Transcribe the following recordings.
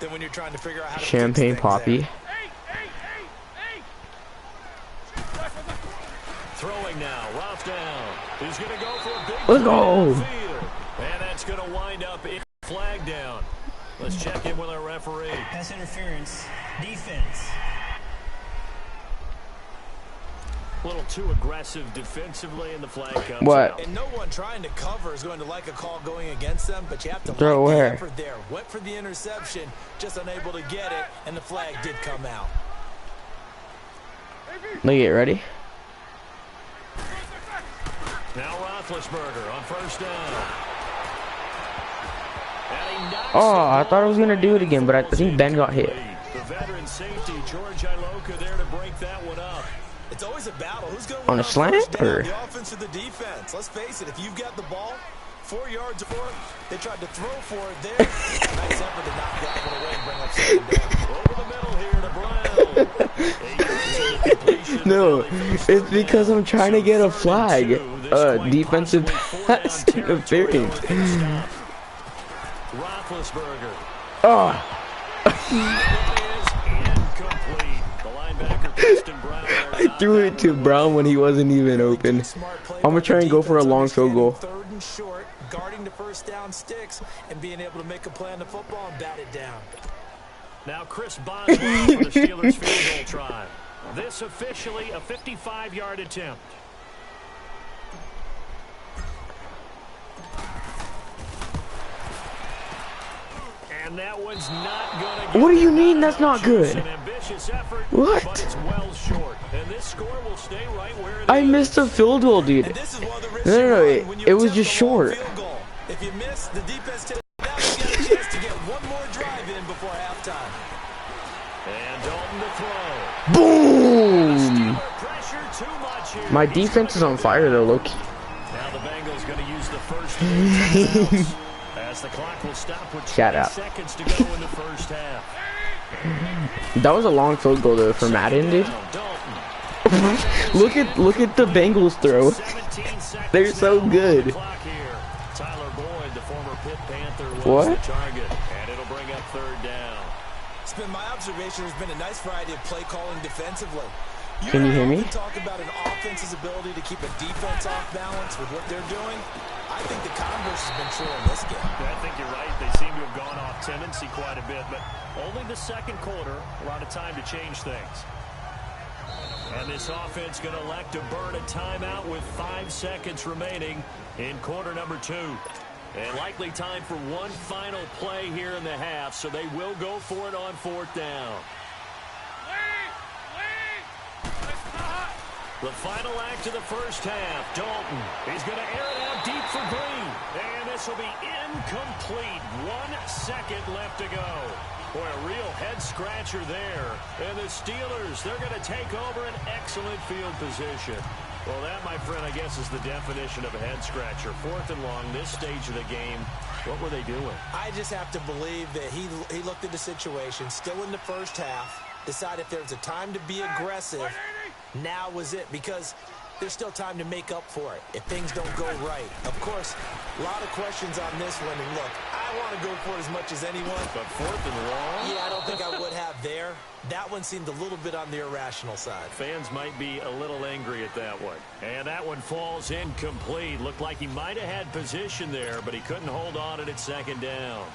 than when you're trying to figure out how to Champagne Poppy. Throwing now, Roth down. He's going to go for a big Let's go. field. And that's going to wind up in flag down. Let's check in with our referee. Pass interference. Defense. A little too aggressive defensively, and the flag comes What? out. And no one trying to cover is going to like a call going against them, but you have to throw like the where? effort there. Went for the interception, just unable to get it, and the flag did come out. Look, get ready. Now Roethlisberger on first down. Oh, I thought I was gonna do it again, but I think Ben got hit. The veteran safety, George Iloka, there to break that one up. It's always a battle. Who's going to On win a slant, first down, or? the offense or the defense? Let's face it, if you've got the ball, 4 yards for it, they tried to throw for it there. Nice effort to knock that one away and bring up second down. Over the middle here to Brown. No, it's because I'm trying to get a flag. Defensive pass interference. Roethlisberger. Oh. I threw it to Brown when he wasn't even open. I'm gonna try and go for a long field goal. Third and short, guarding the first down sticks and being able to make a play on the football and bat it down. Now Chris Boswell for the Steelers field goal try. This officially a 55-yard attempt. And that one's not gonna What do you mean that's not good? An ambitious effort, What? but it's well short. And this score will stay right where it I is. missed a field goal, dude. And this is one of the risks No, you no, run when you it was attempt just a long short. field goal. If you miss, the defense takes it out. You get a chance to get one more drive in before halftime. And Dalton to throw. Boom! Steeler pressure too much here. My defense is on fire though, Loki. Now the Bengals going to use the first timeouts as the clock will stop with 20 seconds to go in the first half. That was a long field goal though for Madden, dude. look at the Bengals throw. They're so good. Tyler Boyd, the former Pitt Panther, was What? the target, and it'll bring up third down. It's been my observation. There's been a nice variety of play calling defensively. Can you hear me? Talk about an offense's ability to keep a defense off balance with what they're doing. I think the converse has been true in this game. I think you're right. They seem to have gone off tendency quite a bit, but only the second quarter. A lot of time to change things. And this offense going to elect to burn a timeout with 5 seconds remaining in quarter number 2. And likely time for one final play here in the half, so they will go for it on fourth down. The final act of the first half, Dalton. He's going to air it out deep for Green. And this will be incomplete. 1 second left to go. Boy, a real head-scratcher there. And the Steelers, they're going to take over an excellent field position. Well, that, my friend, I guess is the definition of a head-scratcher. Fourth and long, this stage of the game. What were they doing? I just have to believe that he looked at the situation, still in the first half, decided if there's a time to be aggressive, now was it, because there's still time to make up for it if things don't go right. Of course, a lot of questions on this one, and look, I want to go for it as much as anyone. But fourth and long? Yeah, I don't think I would have there. That one seemed a little bit on the irrational side. Fans might be a little angry at that one. And that one falls incomplete. Looked like he might have had position there, but he couldn't hold on at second down.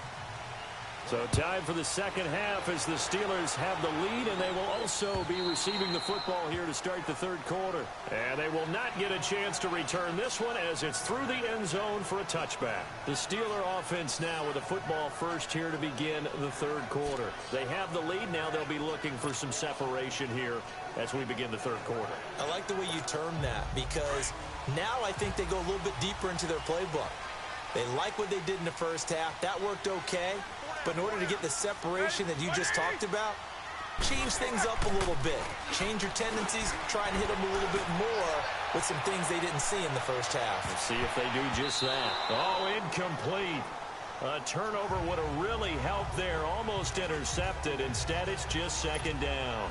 So time for the second half as the Steelers have the lead, and they will also be receiving the football here to start the third quarter. And they will not get a chance to return this one as it's through the end zone for a touchback. The Steeler offense now with the football first here to begin the third quarter. They have the lead. Now they'll be looking for some separation here as we begin the third quarter. I like the way you term that, because now I think they go a little bit deeper into their playbook. They like what they did in the first half. That worked okay. But in order to get the separation that you just talked about, change things up a little bit. Change your tendencies, try and hit them a little bit more with some things they didn't see in the first half. Let's see if they do just that. Oh, incomplete. A turnover would have really helped there. Almost intercepted. Instead, it's just second down.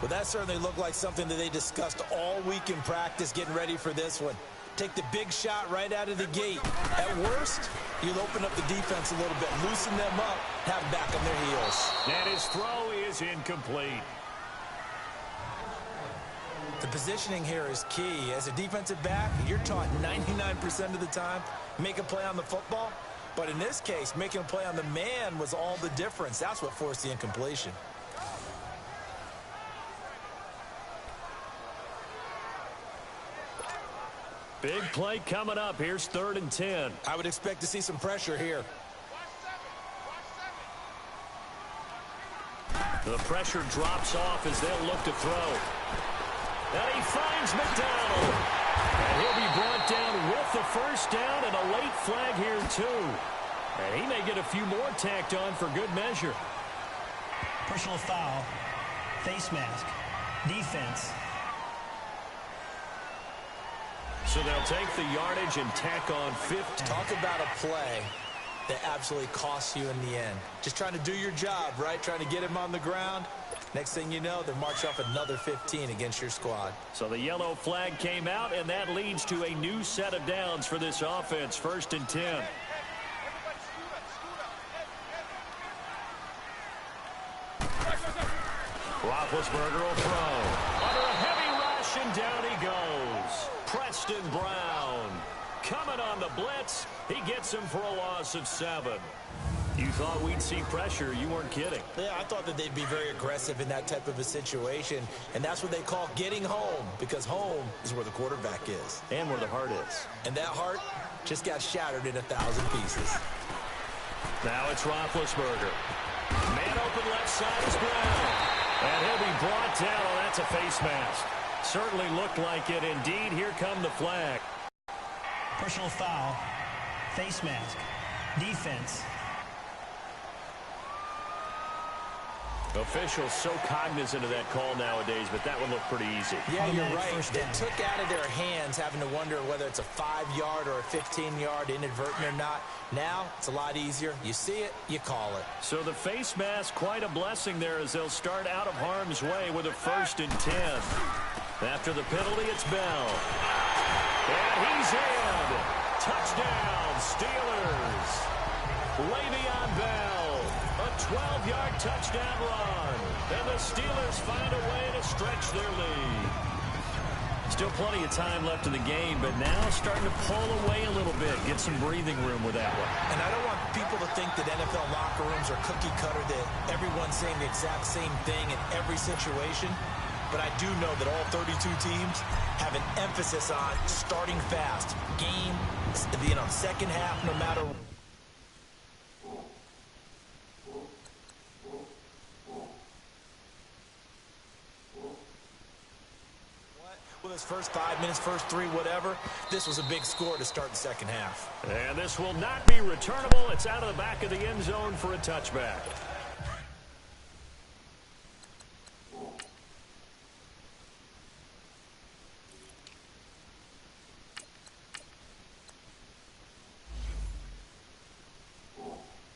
Well, that certainly looked like something that they discussed all week in practice getting ready for this one. Take the big shot right out of the gate. At worst, you'll open up the defense a little bit, loosen them up, have them back on their heels. And his throw is incomplete. The positioning here is key. As a defensive back, you're taught 99% of the time, make a play on the football. But in this case, making a play on the man was all the difference. That's what forced the incompletion. Big play coming up. Here's 3rd and 10. I would expect to see some pressure here. The pressure drops off as they'll look to throw. And he finds McDonald. And he'll be brought down with the first down and a late flag here, too. And he may get a few more tacked on for good measure. Personal foul. Face mask. Defense. So they'll take the yardage and tack on 15. Talk about a play that absolutely costs you in the end. Just trying to do your job, right? Trying to get him on the ground. Next thing you know, they're marching off another 15 against your squad. So the yellow flag came out, and that leads to a new set of downs for this offense. 1st and 10. Roethlisberger will throw. Under a heavy rush, and down he goes. Preston Brown coming on the blitz. He gets him for a loss of 7. You thought we'd see pressure. You weren't kidding. Yeah, I thought that they'd be very aggressive in that type of a situation, and that's what they call getting home, because home is where the quarterback is. And where the heart is. And that heart just got shattered in 1,000 pieces. Now it's Roethlisberger. Man open left side is Brown. And he'll be brought down. Oh, that's a face mask. Certainly looked like it. Indeed, here come the flag. Personal foul. Face mask. Defense. Officials so cognizant of that call nowadays, but that one looked pretty easy. Yeah, you're right. They took out of their hands having to wonder whether it's a 5-yard or a 15-yard inadvertent or not. Now, it's a lot easier. You see it, you call it. So the face mask, quite a blessing there as they'll start out of harm's way with a 1st and 10. After the penalty, it's Bell. And he's in. Touchdown, Steelers. Le'Veon Bell. A 12-yard touchdown run. And the Steelers find a way to stretch their lead. Still plenty of time left in the game, but now starting to pull away a little bit. Get some breathing room with that one. And I don't want people to think that NFL locker rooms are cookie cutter, that everyone's saying the exact same thing in every situation. But I do know that all 32 teams have an emphasis on starting fast. Game, second half, no matter what. With his first 5 minutes, first 3, whatever, this was a big score to start the second half. And this will not be returnable. It's out of the back of the end zone for a touchback.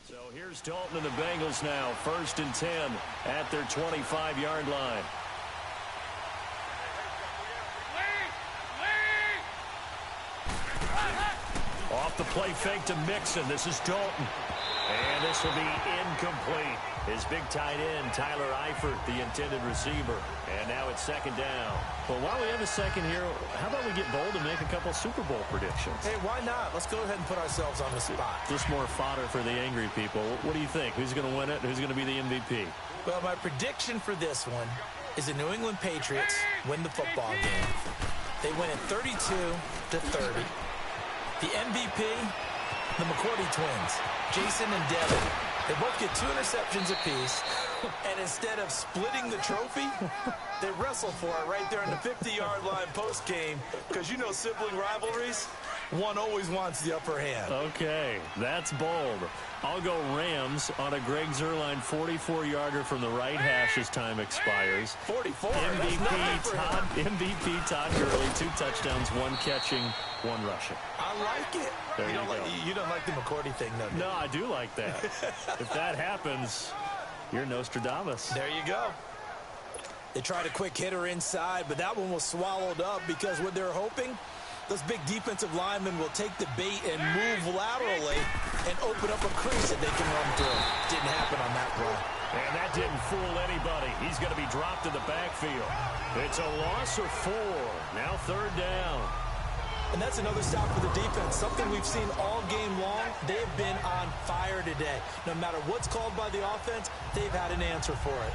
So here's Dalton and the Bengals now. 1st and 10 at their 25-yard line. Off the play fake to Mixon. This is Dalton. And this will be incomplete. His big tight end, Tyler Eifert, the intended receiver. And now it's 2nd down. Well, while we have a second here, how about we get bold and make a couple Super Bowl predictions? Hey, why not? Let's go ahead and put ourselves on the spot. Just more fodder for the angry people. What do you think? Who's going to win it? Who's going to be the MVP? Well, my prediction for this one is the New England Patriots win the football game. They win it 32-30. The MVP, the McCourty twins, Jason and Devin. They both get 2 interceptions apiece, and instead of splitting the trophy, they wrestle for it right there in the 50-yard line post-game, because you know sibling rivalries, one always wants the upper hand. Okay, that's bold. I'll go Rams on a Greg Zuerlein 44-yarder from the right hash as time expires. 44? MVP Todd Gurley, 2 touchdowns, 1 catching, 1 rushing. I like it. There you go. You don't like the McCourty thing, though. No, I do like that. If that happens, you're Nostradamus. There you go. They tried a quick hitter inside, but that one was swallowed up because what they're hoping Those big defensive linemen will take the bait and move laterally and open up a crease that they can run through. Didn't happen on that play. And that didn't fool anybody. He's going to be dropped in the backfield. It's a loss of 4. Now 3rd down. And that's another stop for the defense. Something we've seen all game long. They've been on fire today. No matter what's called by the offense, they've had an answer for it.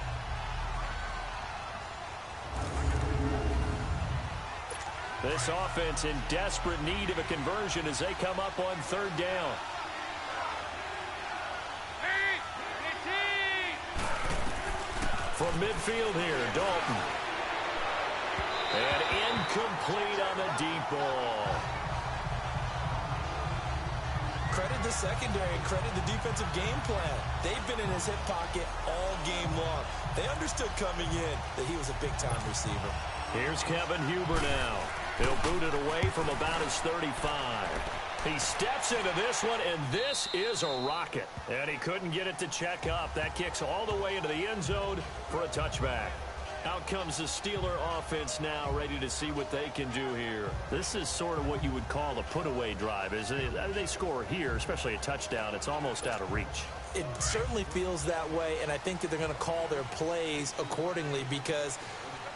This offense in desperate need of a conversion as they come up on 3rd down. From midfield here, Dalton. And incomplete on the deep ball. Credit the secondary, credit the defensive game plan. They've been in his hip pocket all game long. They understood coming in that he was a big-time receiver. Here's Kevin Huber now. He'll boot it away from about his 35. He steps into this one, and this is a rocket. And he couldn't get it to check up. That kicks all the way into the end zone for a touchback. Out comes the Steeler offense now, ready to see what they can do here. This is sort of what you would call a put-away drive. As they score here, especially a touchdown, it's almost out of reach. It certainly feels that way, and I think that they're going to call their plays accordingly because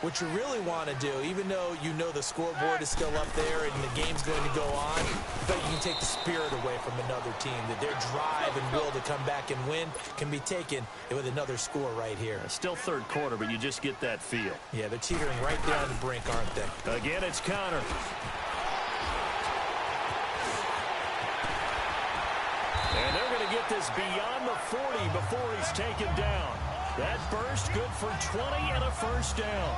what you really want to do, even though you know the scoreboard is still up there and the game's going to go on, but you can take the spirit away from another team, that their drive and will to come back and win can be taken with another score right here. Still 3rd quarter, but you just get that feel. Yeah, they're teetering right there on the brink, aren't they? Again, it's Connor. And they're going to get this beyond the 40 before he's taken down. That burst good for 20 and a 1st down.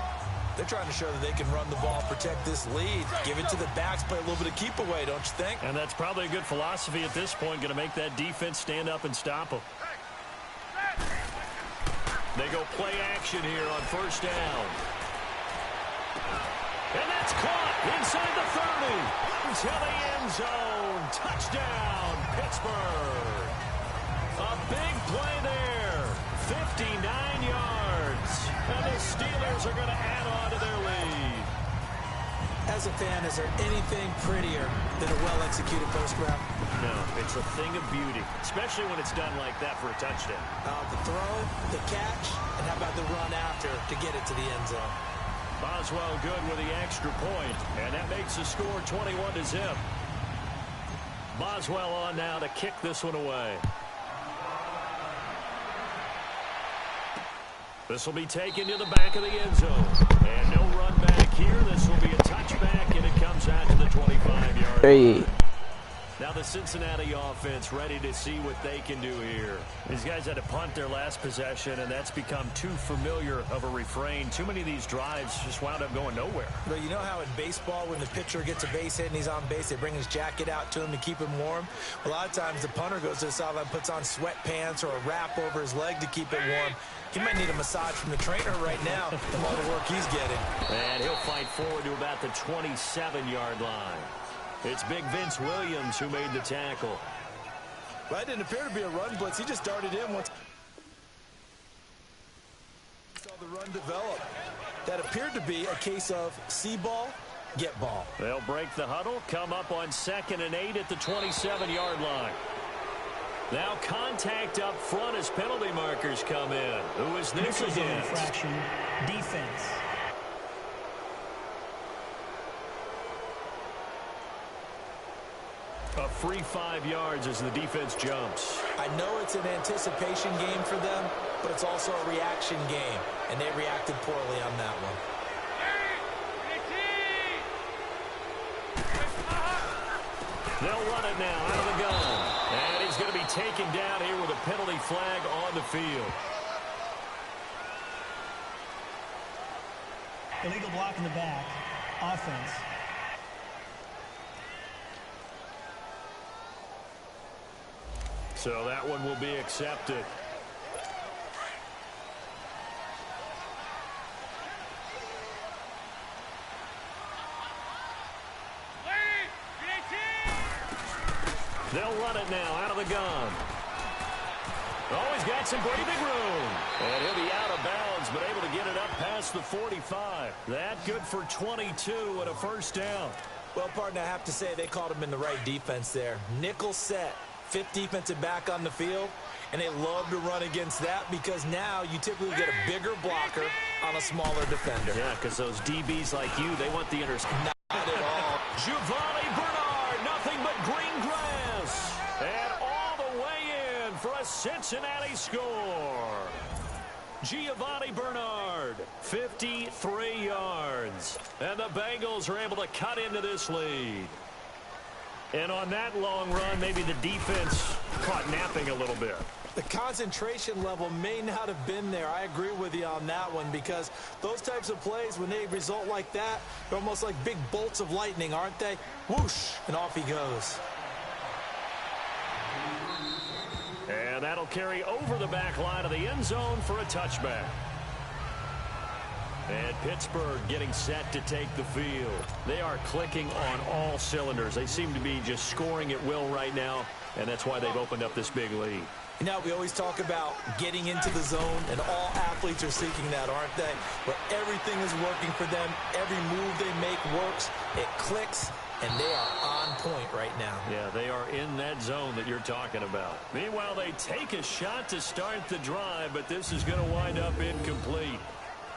They're trying to show that they can run the ball, protect this lead, give it to the backs, play a little bit of keep away, don't you think? And that's probably a good philosophy at this point, going to make that defense stand up and stop them. They go play action here on 1st down. And that's caught inside the 30. To the end zone. Touchdown, Pittsburgh. A big play there. 59 yards. And the Steelers are going to add on to their lead. As a fan, is there anything prettier than a well-executed post route? No, it's a thing of beauty, especially when it's done like that for a touchdown. The throw, the catch, and how about the run after to get it to the end zone? Boswell good with the extra point, and that makes the score 21-0. Boswell on now to kick this one away. This will be taken to the back of the end zone. And no run back here. This will be a touchback, and it comes out to the 25-yard line. Now the Cincinnati offense ready to see what they can do here. These guys had to punt their last possession, and that's become too familiar of a refrain. Too many of these drives just wound up going nowhere. But you know how in baseball, when the pitcher gets a base hit and he's on base, they bring his jacket out to him to keep him warm? A lot of times the punter goes to the sideline, puts on sweatpants or a wrap over his leg to keep it warm. He might need a massage from the trainer right now from all the work he's getting. And he'll fight forward to about the 27-yard line. It's Big Vince Williams who made the tackle. Well, that didn't appear to be a run blitz. He just darted in once he saw the run develop. That appeared to be a case of see ball, get ball. They'll break the huddle, come up on 2nd and 8 at the 27-yard line. Now contact up front as penalty markers come in. Who is this against? Infraction, defense. A free 5 yards as the defense jumps. I know it's an anticipation game for them, but it's also a reaction game, and they reacted poorly on that one. They'll run it now out of the gun. And he's going to be taken down here with a penalty flag on the field. Illegal block in the back. Offense. So that one will be accepted. They'll run it now out of the gun. Oh, he's got some breathing room. And he'll be out of bounds, but able to get it up past the 45. That good for 22 and a 1st down. Well, partner, I have to say they called him in the right defense there. Nickel set, fifth defensive back on the field, and they love to run against that because now you typically get a bigger blocker on a smaller defender. Yeah, because those DBs like you, they want the interception. Not at all. Giovanni Bernard, nothing but green grass. And all the way in for a Cincinnati score. Giovanni Bernard, 53 yards. And the Bengals are able to cut into this lead. And on that long run, maybe the defense caught napping a little bit. The concentration level may not have been there. I agree with you on that one because those types of plays, when they result like that, they're almost like big bolts of lightning, aren't they? Whoosh, and off he goes. And that'll carry over the back line of the end zone for a touchback. And Pittsburgh getting set to take the field. They are clicking on all cylinders. They seem to be just scoring at will right now, and that's why they've opened up this big lead. You know, we always talk about getting into the zone, and all athletes are seeking that, aren't they? Where everything is working for them, every move they make works, it clicks, and they are on point right now. Yeah, they are in that zone that you're talking about. Meanwhile, they take a shot to start the drive, but this is going to wind up incomplete.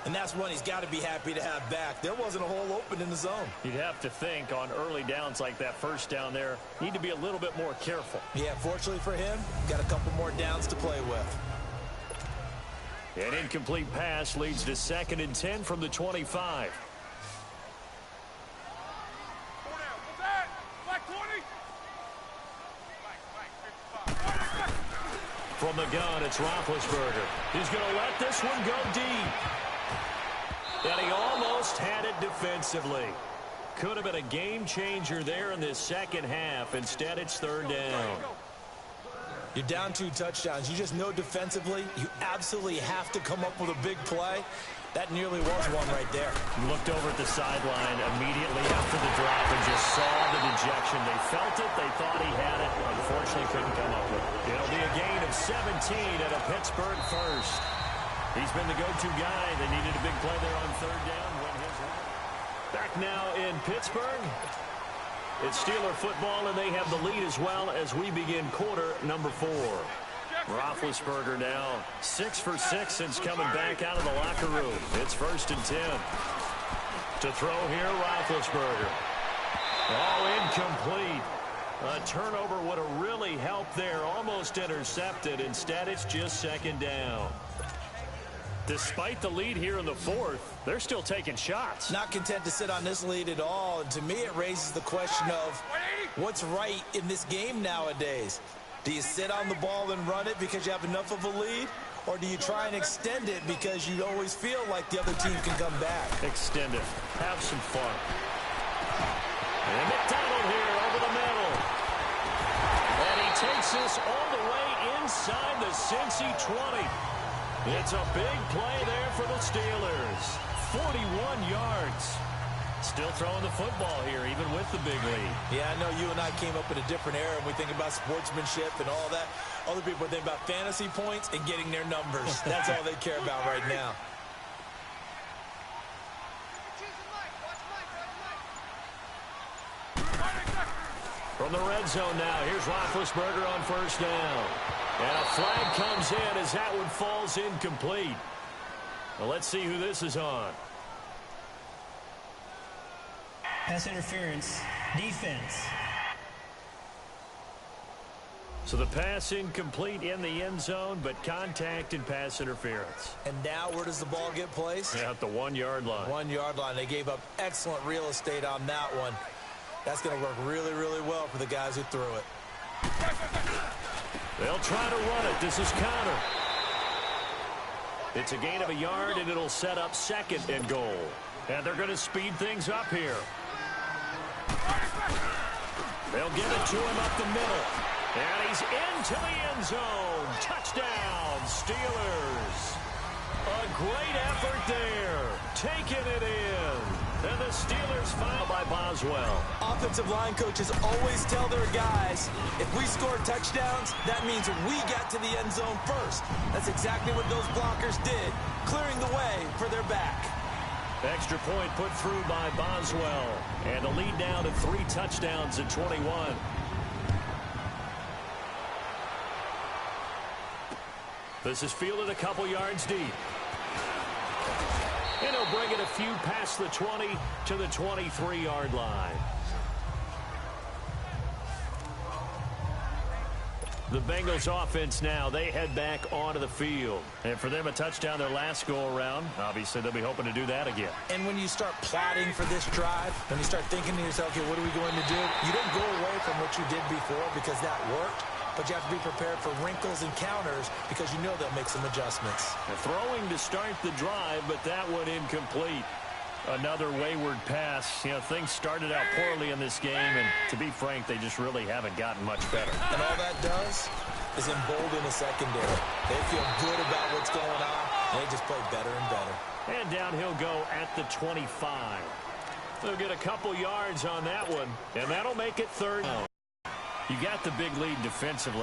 And that's one he's got to be happy to have back. There wasn't a hole open in the zone. You'd have to think on early downs like that first down there, need to be a little bit more careful. Yeah, fortunately for him, got a couple more downs to play with. An incomplete pass leads to 2nd and 10 from the 25. From the gun, it's Roethlisberger. He's going to let this one go deep. And he almost had it defensively. Could have been a game changer there in this second half. Instead, it's 3rd down. You're down 2 touchdowns. You just know defensively you absolutely have to come up with a big play. That nearly was one right there. Looked over at the sideline immediately after the drop and just saw the dejection. They felt it. They thought he had it. Unfortunately, couldn't come up with it. It'll be a gain of 17 at a Pittsburgh first. He's been the go-to guy. They needed a big play there on 3rd down. Back now in Pittsburgh. It's Steeler football, and they have the lead as well as we begin quarter number 4. Roethlisberger now 6 for 6 since coming back out of the locker room. It's 1st and 10. To throw here, Roethlisberger. Oh, incomplete. A turnover would have really helped there. Almost intercepted. Instead, it's just 2nd down. Despite the lead here in the 4th, they're still taking shots. Not content to sit on this lead at all. And to me, it raises the question of what's right in this game nowadays. Do you sit on the ball and run it because you have enough of a lead? Or do you try and extend it because you always feel like the other team can come back? Extend it. Have some fun. And McDonald here over the middle. And he takes this all the way inside the Cincy 20. It's a big play there for the Steelers. 41 yards. Still throwing the football here, even with the big lead. Yeah, I know you and I came up in a different era, and we think about sportsmanship and all that. Other people think about fantasy points and getting their numbers. That's all they care about right now. From the red zone now, here's Roethlisberger on 1st down. And a flag comes in as that one falls incomplete. Well, let's see who this is on. Pass interference. Defense. So the pass incomplete in the end zone, but contact and pass interference. And now where does the ball get placed? Yeah, at the 1-yard line. 1-yard line. They gave up excellent real estate on that one. That's going to work really, really well for the guys who threw it. They'll try to run it. This is counter. It's a gain of a yard, and it'll set up 2nd and goal. And they're going to speed things up here. They'll give it to him up the middle. And he's into the end zone. Touchdown, Steelers. A great effort there. Taking it in. And the Steelers fouled by Boswell. Offensive line coaches always tell their guys, if we score touchdowns, that means we got to the end zone first. That's exactly what those blockers did, clearing the way for their back. Extra point put through by Boswell. And a lead now to 3 touchdowns at 21. This is fielded a couple yards deep. And he'll bring it a few past the 20 to the 23-yard line. The Bengals offense now, they head back onto the field. And for them, a touchdown their last go-around. Obviously, they'll be hoping to do that again. And when you start plotting for this drive, when you start thinking to yourself, okay, what are we going to do? You don't go away from what you did before because that worked. But you have to be prepared for wrinkles and counters because you know they'll make some adjustments. And throwing to start the drive, but that one incomplete. Another wayward pass. You know, things started out poorly in this game, and to be frank, they just really haven't gotten much better. And all that does is embolden the secondary. They feel good about what's going on, and they just play better and better. And down he'll go at the 25. They'll get a couple yards on that one, and that'll make it third. You got the big lead defensively.